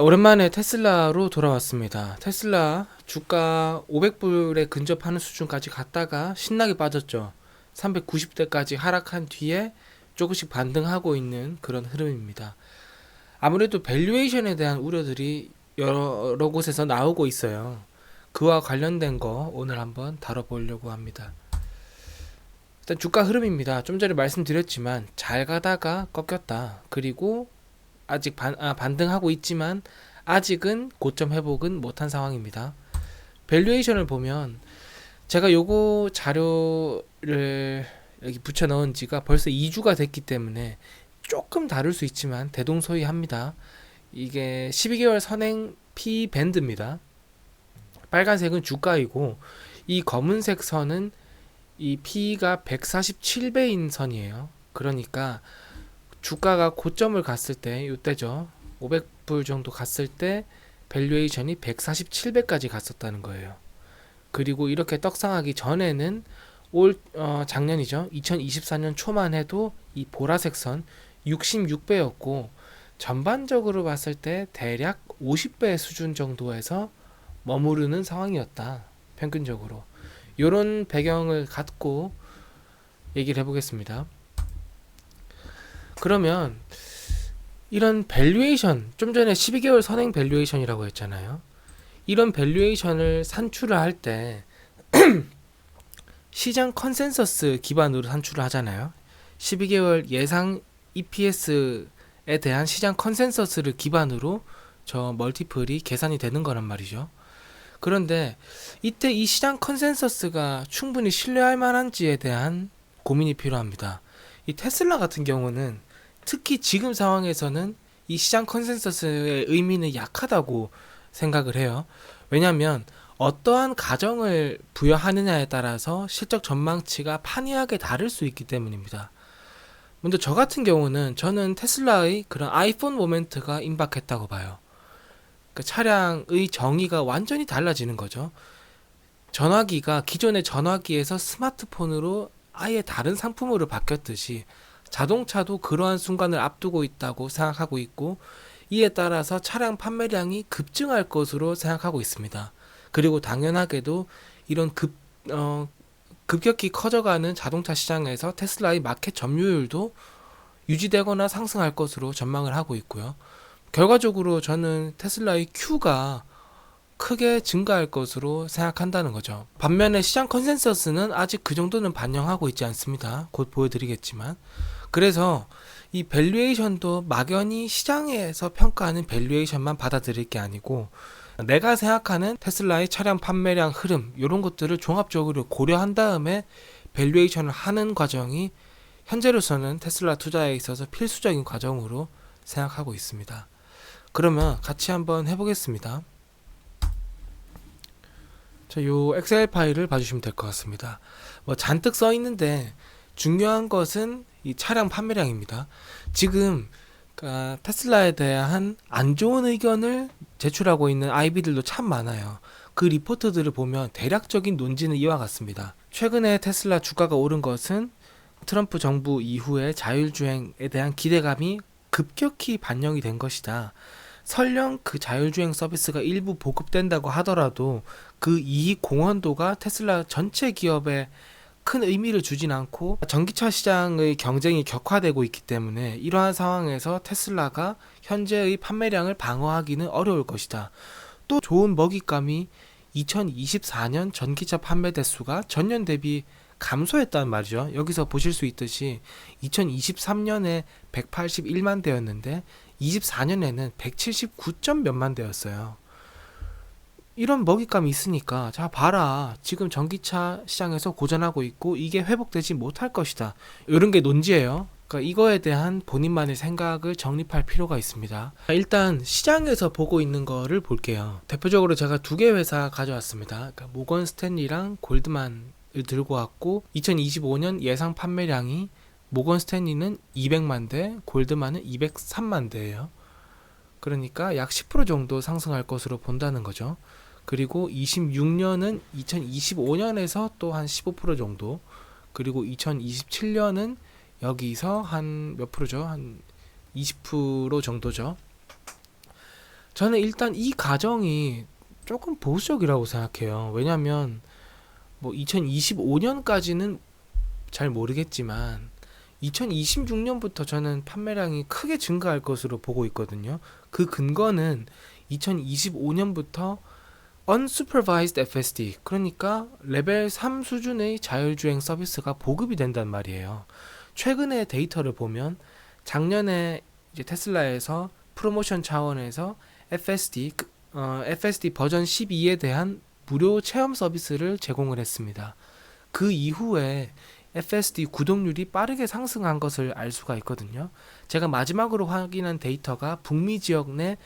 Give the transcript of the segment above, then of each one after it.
오랜만에 테슬라로 돌아왔습니다. 테슬라 주가 500불에 근접하는 수준까지 갔다가 신나게 빠졌죠. 390대까지 하락한 뒤에 조금씩 반등하고 있는 그런 흐름입니다. 아무래도 밸류에이션에 대한 우려들이 여러 곳에서 나오고 있어요. 그와 관련된 거 오늘 한번 다뤄보려고 합니다. 일단 주가 흐름입니다. 좀 전에 말씀드렸지만 잘 가다가 꺾였다. 그리고 아직 반등하고 있지만 아직은 고점 회복은 못한 상황입니다. 밸류에이션을 보면 제가 요거 자료를 여기 붙여 넣은 지가 벌써 2주가 됐기 때문에 조금 다를 수 있지만 대동소이합니다. 이게 12개월 선행 P 밴드입니다. 빨간색은 주가이고 이 검은색 선은 이 P가 147배인 선이에요. 그러니까 주가가 고점을 갔을 때 이때죠. 500불 정도 갔을 때 밸류에이션이 147배까지 갔었다는 거예요. 그리고 이렇게 떡상하기 전에는 작년이죠. 2024년 초만 해도 이 보라색 선 66배였고 전반적으로 봤을 때 대략 50배 수준 정도에서 머무르는 상황이었다. 평균적으로. 이런 배경을 갖고 얘기를 해보겠습니다. 그러면 이런 밸류에이션, 좀 전에 12개월 선행 밸류에이션이라고 했잖아요. 이런 밸류에이션을 산출을 할 때 시장 컨센서스 기반으로 산출을 하잖아요. 12개월 예상 EPS에 대한 시장 컨센서스를 기반으로 저 멀티플이 계산이 되는 거란 말이죠. 그런데 이때 이 시장 컨센서스가 충분히 신뢰할 만한지에 대한 고민이 필요합니다. 이 테슬라 같은 경우는 특히 지금 상황에서는 이 시장 컨센서스의 의미는 약하다고 생각을 해요. 왜냐하면 어떠한 가정을 부여하느냐에 따라서 실적 전망치가 판이하게 다를 수 있기 때문입니다. 먼저 저 같은 경우는 저는 테슬라의 그런 아이폰 모멘트가 임박했다고 봐요. 그러니까 차량의 정의가 완전히 달라지는 거죠. 전화기가 기존의 전화기에서 스마트폰으로 아예 다른 상품으로 바뀌었듯이 자동차도 그러한 순간을 앞두고 있다고 생각하고 있고, 이에 따라서 차량 판매량이 급증할 것으로 생각하고 있습니다. 그리고 당연하게도 이런 급격히 커져가는 자동차 시장에서 테슬라의 마켓 점유율도 유지되거나 상승할 것으로 전망을 하고 있고요. 결과적으로 저는 테슬라의 Q가 크게 증가할 것으로 생각한다는 거죠. 반면에 시장 컨센서스는 아직 그 정도는 반영하고 있지 않습니다. 곧 보여드리겠지만. 그래서 이 밸류에이션도 막연히 시장에서 평가하는 밸류에이션만 받아들일 게 아니고 내가 생각하는 테슬라의 차량 판매량 흐름 이런 것들을 종합적으로 고려한 다음에 밸류에이션을 하는 과정이 현재로서는 테슬라 투자에 있어서 필수적인 과정으로 생각하고 있습니다. 그러면 같이 한번 해보겠습니다. 자, 요 엑셀 파일을 봐주시면 될 것 같습니다. 뭐 잔뜩 써 있는데 중요한 것은 이 차량 판매량입니다. 지금 테슬라에 대한 안 좋은 의견을 제출하고 있는 IB들도 참 많아요. 그 리포트들을 보면 대략적인 논지는 이와 같습니다. 최근에 테슬라 주가가 오른 것은 트럼프 정부 이후에 자율주행에 대한 기대감이 급격히 반영이 된 것이다. 설령 그 자율주행 서비스가 일부 보급된다고 하더라도 그 이익 공헌도가 테슬라 전체 기업에 큰 의미를 주진 않고 전기차 시장의 경쟁이 격화되고 있기 때문에 이러한 상황에서 테슬라가 현재의 판매량을 방어하기는 어려울 것이다. 또 좋은 먹잇감이 2024년 전기차 판매 대수가 전년 대비 감소했단 말이죠. 여기서 보실 수 있듯이 2023년에 181만 대였는데 24년에는 179점 몇만 대였어요. 이런 먹잇감이 있으니까 자 봐라, 지금 전기차 시장에서 고전하고 있고 이게 회복되지 못할 것이다, 이런 게 논지예요. 그러니까 이거에 대한 본인만의 생각을 정립할 필요가 있습니다. 일단 시장에서 보고 있는 거를 볼게요. 대표적으로 제가 두 개 회사 가져왔습니다. 그러니까 모건 스탠리랑 골드만을 들고 왔고 2025년 예상 판매량이 모건 스탠리는 200만 대, 골드만은 203만 대예요. 그러니까 약 10% 정도 상승할 것으로 본다는 거죠. 그리고 26년은 2025년에서 또 한 15% 정도, 그리고 2027년은 여기서 한 몇 프로죠? 한 20% 정도죠. 저는 일단 이 가정이 조금 보수적이라고 생각해요. 왜냐면 뭐 2025년까지는 잘 모르겠지만 2026년부터 저는 판매량이 크게 증가할 것으로 보고 있거든요. 그 근거는 2025년부터 unsupervised FSD, 그러니까 레벨 3 수준의 자율주행 서비스가 보급이 된단 말이에요. 최근의 데이터를 보면 작년에 이제 테슬라에서 프로모션 차원에서 FSD 버전 12에 대한 무료 체험 서비스를 제공을 했습니다. 그 이후에 FSD 구독률이 빠르게 상승한 것을 알 수가 있거든요. 제가 마지막으로 확인한 데이터가 북미 지역 내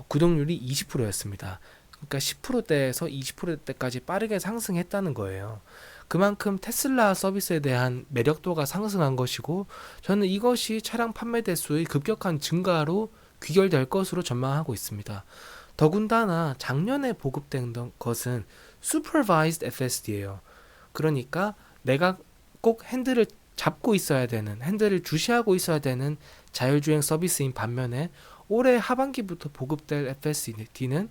구독률이 20%였습니다. 그러니까 10%대에서 20%대까지 빠르게 상승했다는 거예요. 그만큼 테슬라 서비스에 대한 매력도가 상승한 것이고, 저는 이것이 차량 판매 대수의 급격한 증가로 귀결될 것으로 전망하고 있습니다. 더군다나 작년에 보급된 것은 Supervised FSD예요. 그러니까 내가 꼭 핸들을 잡고 있어야 되는, 핸들을 주시하고 있어야 되는 자율주행 서비스인 반면에 올해 하반기부터 보급될 FSD는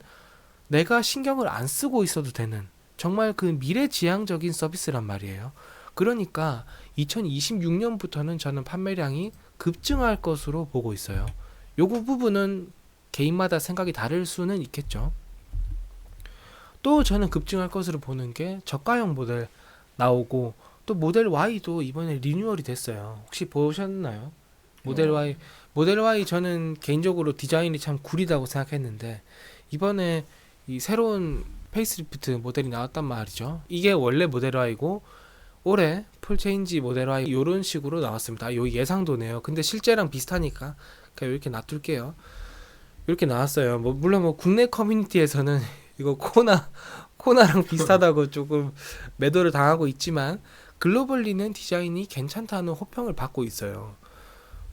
내가 신경을 안 쓰고 있어도 되는 정말 그 미래지향적인 서비스란 말이에요. 그러니까 2026년부터는 저는 판매량이 급증할 것으로 보고 있어요. 요거 부분은 개인마다 생각이 다를 수는 있겠죠. 또 저는 급증할 것으로 보는 게 저가형 모델 나오고, 또 모델 Y도 이번에 리뉴얼이 됐어요. 혹시 보셨나요? 모델 Y 저는 개인적으로 디자인이 참 구리다고 생각했는데, 이번에 이 새로운 페이스리프트 모델이 나왔단 말이죠. 이게 원래 모델 Y고 올해 풀체인지 모델 Y 이런 식으로 나왔습니다. 요 예상도네요. 근데 실제랑 비슷하니까 그냥 이렇게 놔둘게요. 이렇게 나왔어요. 뭐 물론 뭐 국내 커뮤니티에서는 이거 코나랑 비슷하다고 조금 매도를 당하고 있지만, 글로벌리는 디자인이 괜찮다는 호평을 받고 있어요.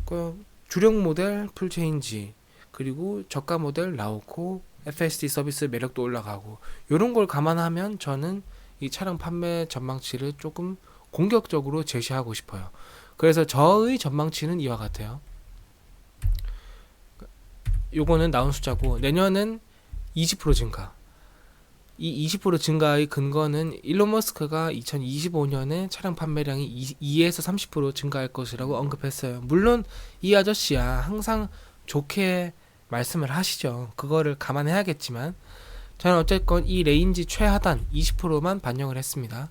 그 주력 모델 풀체인지, 그리고 저가 모델 나오고 FSD 서비스 매력도 올라가고, 이런 걸 감안하면 저는 이 차량 판매 전망치를 조금 공격적으로 제시하고 싶어요. 그래서 저의 전망치는 이와 같아요. 요거는 나온 숫자고, 내년은 20% 증가. 이 20% 증가의 근거는 일론 머스크가 2025년에 차량 판매량이 2에서 30% 증가할 것이라고 언급했어요. 물론 이 아저씨야 항상 좋게 말씀을 하시죠. 그거를 감안해야겠지만, 저는 어쨌건 이 레인지 최하단 20%만 반영을 했습니다.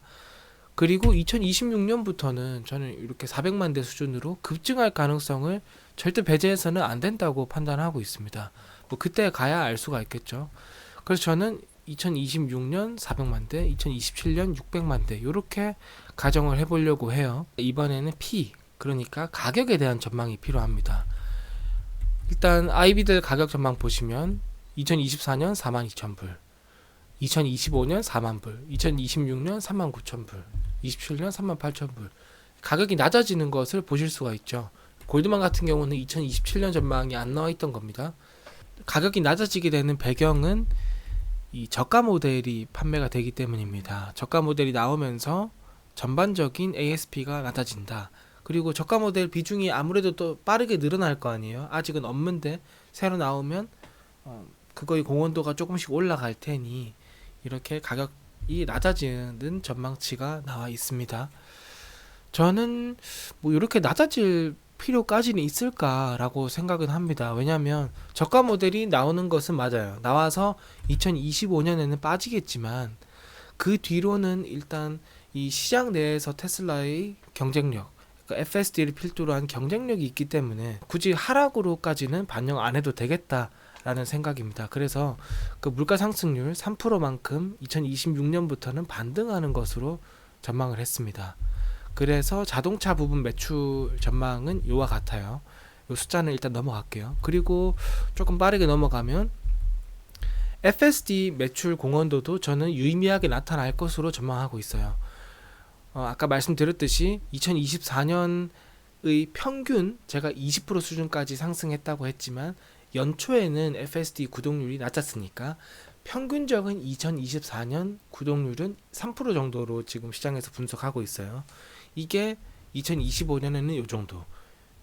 그리고 2026년부터는 저는 이렇게 400만 대 수준으로 급증할 가능성을 절대 배제해서는 안 된다고 판단하고 있습니다. 뭐 그때 가야 알 수가 있겠죠. 그래서 저는 2026년 400만 대, 2027년 600만 대 이렇게 가정을 해보려고 해요. 이번에는 P, 그러니까 가격에 대한 전망이 필요합니다. 일단 IB들 가격 전망 보시면 2024년 42,000불, 2025년 4만불, 2026년 39,000불, 27년 38,000불, 가격이 낮아지는 것을 보실 수가 있죠. 골드만 같은 경우는 2027년 전망이 안 나와 있던 겁니다. 가격이 낮아지게 되는 배경은 이 저가 모델이 판매가 되기 때문입니다. 저가 모델이 나오면서 전반적인 ASP가 낮아진다. 그리고 저가 모델 비중이 아무래도 또 빠르게 늘어날 거 아니에요. 아직은 없는데 새로 나오면 그거의 공헌도가 조금씩 올라갈 테니 이렇게 가격이 낮아지는 전망치가 나와 있습니다. 저는 뭐 이렇게 낮아질 필요까지는 있을까라고 생각은 합니다. 왜냐하면 저가 모델이 나오는 것은 맞아요. 나와서 2025년에는 빠지겠지만, 그 뒤로는 일단 이 시장 내에서 테슬라의 경쟁력, 그러니까 FSD를 필두로 한 경쟁력이 있기 때문에 굳이 하락으로까지는 반영 안 해도 되겠다라는 생각입니다. 그래서 그 물가 상승률 3%만큼 2026년부터는 반등하는 것으로 전망을 했습니다. 그래서 자동차 부분 매출 전망은 이와 같아요. 이 숫자는 일단 넘어갈게요. 그리고 조금 빠르게 넘어가면 FSD 매출 공헌도도 저는 유의미하게 나타날 것으로 전망하고 있어요. 아까 말씀드렸듯이 2024년의 평균 제가 20% 수준까지 상승했다고 했지만, 연초에는 FSD 구독률이 낮았으니까 평균적인 2024년 구독률은 3% 정도로 지금 시장에서 분석하고 있어요. 이게 2025년에는 이 정도,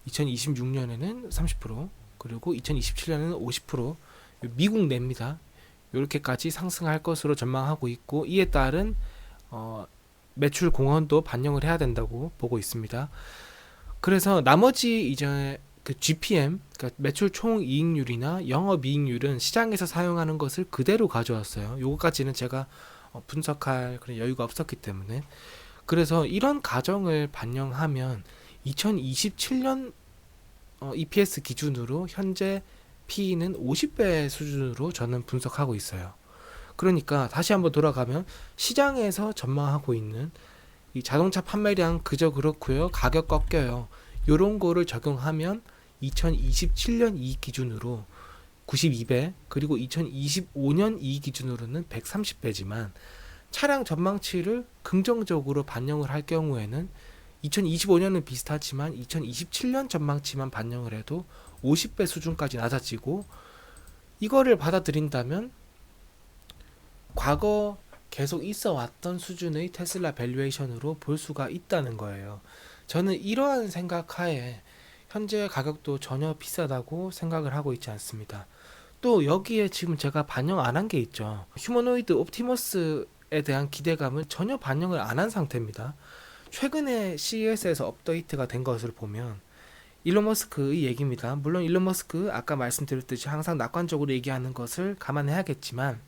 2026년에는 30%, 그리고 2027년에는 50%, 미국 내입니다. 이렇게까지 상승할 것으로 전망하고 있고 이에 따른 매출 공헌도 반영을 해야 된다고 보고 있습니다. 그래서 나머지 이제 그 GPM, 그러니까 매출 총 이익률이나 영업 이익률은 시장에서 사용하는 것을 그대로 가져왔어요. 요거까지는 제가 분석할 그런 여유가 없었기 때문에. 그래서 이런 가정을 반영하면 2027년 EPS 기준으로 현재 P는 50배 수준으로 저는 분석하고 있어요. 그러니까 다시 한번 돌아가면 시장에서 전망하고 있는 이 자동차 판매량 그저 그렇고요. 가격 꺾여요. 요런 거를 적용하면 2027년 이익 기준으로 92배, 그리고 2025년 이익 기준으로는 130배지만 차량 전망치를 긍정적으로 반영을 할 경우에는 2025년은 비슷하지만 2027년 전망치만 반영을 해도 50배 수준까지 낮아지고, 이거를 받아들인다면 과거 계속 있어 왔던 수준의 테슬라 밸류에이션으로 볼 수가 있다는 거예요. 저는 이러한 생각하에 현재 가격도 전혀 비싸다고 생각을 하고 있지 않습니다. 또 여기에 지금 제가 반영 안 한 게 있죠. 휴머노이드 옵티머스에 대한 기대감은 전혀 반영을 안 한 상태입니다. 최근에 CES에서 업데이트가 된 것을 보면 일론 머스크의 얘기입니다. 물론 일론 머스크 아까 말씀드렸듯이 항상 낙관적으로 얘기하는 것을 감안해야겠지만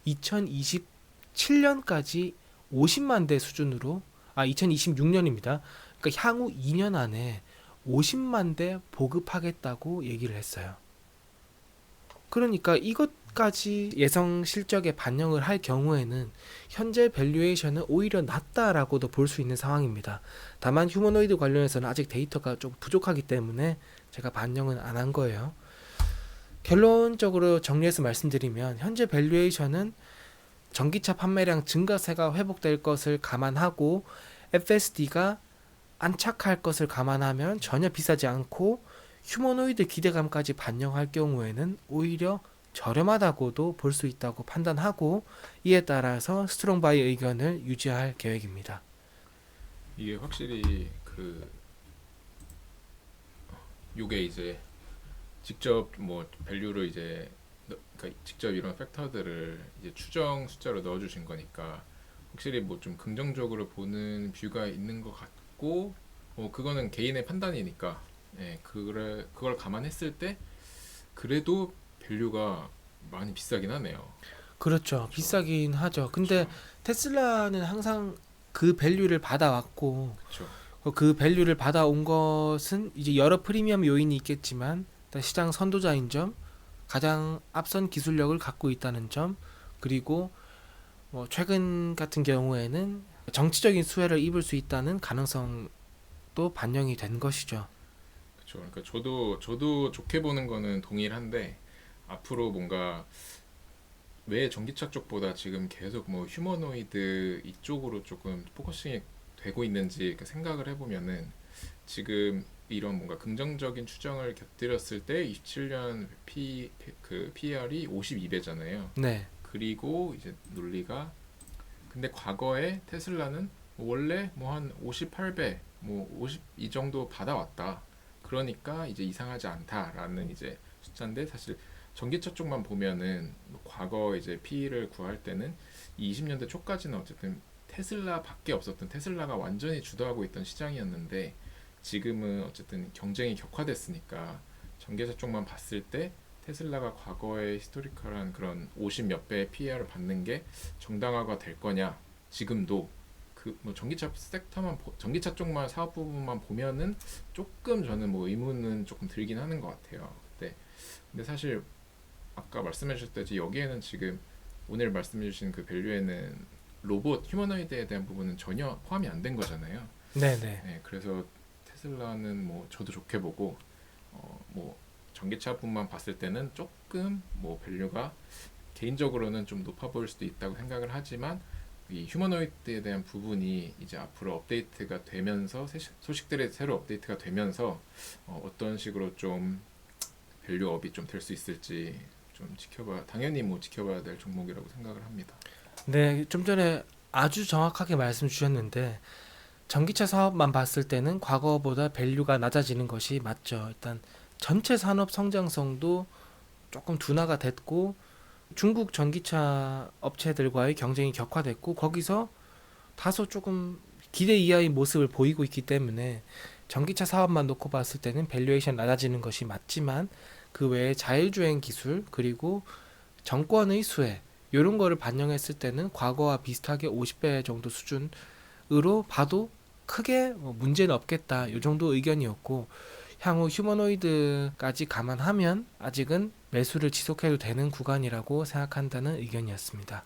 2027년까지 50만 대 수준으로, 2026년입니다. 그러니까 향후 2년 안에 50만 대 보급하겠다고 얘기를 했어요. 그러니까 이것까지 예상 실적에 반영을 할 경우에는 현재 밸류에이션은 오히려 낮다라고도 볼 수 있는 상황입니다. 다만 휴머노이드 관련해서는 아직 데이터가 좀 부족하기 때문에 제가 반영은 안 한 거예요. 결론적으로 정리해서 말씀드리면 현재 밸류에이션은 전기차 판매량 증가세가 회복될 것을 감안하고 FSD가 안착할 것을 감안하면 전혀 비싸지 않고 휴머노이드 기대감까지 반영할 경우에는 오히려 저렴하다고도 볼 수 있다고 판단하고, 이에 따라서 스트롱바이 의견을 유지할 계획입니다. 이게 확실히 요게 이제 직접 뭐 밸류를 이제 그러니까 직접 이런 팩터들을 이제 추정 숫자로 넣어주신 거니까 확실히 뭐 좀 긍정적으로 보는 뷰가 있는 것 같고, 뭐 그거는 개인의 판단이니까, 예, 그걸 감안했을 때 그래도 밸류가 많이 비싸긴 하네요. 그렇죠. 그렇죠. 비싸긴 하죠. 근데 그렇죠. 테슬라는 항상 그 밸류를 받아왔고, 그렇죠. 그 밸류를 받아온 것은 이제 여러 프리미엄 요인이 있겠지만 일단 시장 선도자인 점, 가장 앞선 기술력을 갖고 있다는 점, 그리고 뭐 최근 같은 경우에는 정치적인 수혜를 입을 수 있다는 가능성도 반영이 된 것이죠. 그렇죠. 그러니까 저도 좋게 보는 거는 동일한데, 앞으로 뭔가 왜 전기차 쪽보다 지금 계속 뭐 휴머노이드 이쪽으로 조금 포커싱이 되고 있는지 이렇게 생각을 해보면은, 지금 이런 뭔가 긍정적인 추정을 곁들였을 때 27년 PER이 52배잖아요. 네, 그리고 이제 논리가, 근데 과거에 테슬라는 원래 뭐 한 58배 뭐 50 이 정도 받아왔다. 그러니까 이제 이상하지 않다라는 이제 숫자인데, 사실 전기차 쪽만 보면은 뭐 과거 이제 P를 구할 때는 이 20년대 초까지는 어쨌든 테슬라밖에 없었던, 테슬라가 완전히 주도하고 있던 시장이었는데, 지금은 어쨌든 경쟁이 격화됐으니까 전기차 쪽만 봤을 때 테슬라가 과거의 히스토리컬한 그런 50 몇 배의 PER을 받는 게 정당화가 될 거냐, 지금도 그 뭐 전기차 섹터만 전기차 쪽만 사업 부분만 보면은 조금 저는 뭐 의문은 조금 들긴 하는 것 같아요. 근데 사실 아까 말씀해 주셨듯이 여기에는 지금 오늘 말씀해 주신 그 밸류에는 로봇 휴머노이드에 대한 부분은 전혀 포함이 안 된 거잖아요. 네, 네. 네, 그래서 테슬라는 뭐 저도 좋게 보고, 뭐 전기차뿐만 봤을 때는 조금 뭐 밸류가 개인적으로는 좀 높아 보일 수도 있다고 생각을 하지만, 이 휴머노이드에 대한 부분이 이제 앞으로 업데이트가 되면서 소식들이 새로 업데이트가 되면서 어떤 식으로 좀 밸류업이 좀 될 수 있을지 좀 당연히 뭐 지켜봐야 될 종목이라고 생각을 합니다. 네, 좀 전에 아주 정확하게 말씀 주셨는데 전기차 사업만 봤을 때는 과거보다 밸류가 낮아지는 것이 맞죠. 일단 전체 산업 성장성도 조금 둔화가 됐고 중국 전기차 업체들과의 경쟁이 격화됐고 거기서 다소 조금 기대 이하의 모습을 보이고 있기 때문에 전기차 사업만 놓고 봤을 때는 밸류에이션 낮아지는 것이 맞지만 그 외에 자율주행 기술 그리고 정권의 수혜 이런 거를 반영했을 때는 과거와 비슷하게 50배 정도 수준으로 봐도 크게 문제는 없겠다 이 정도 의견이었고 향후 휴머노이드까지 감안하면 아직은 매수를 지속해도 되는 구간이라고 생각한다는 의견이었습니다.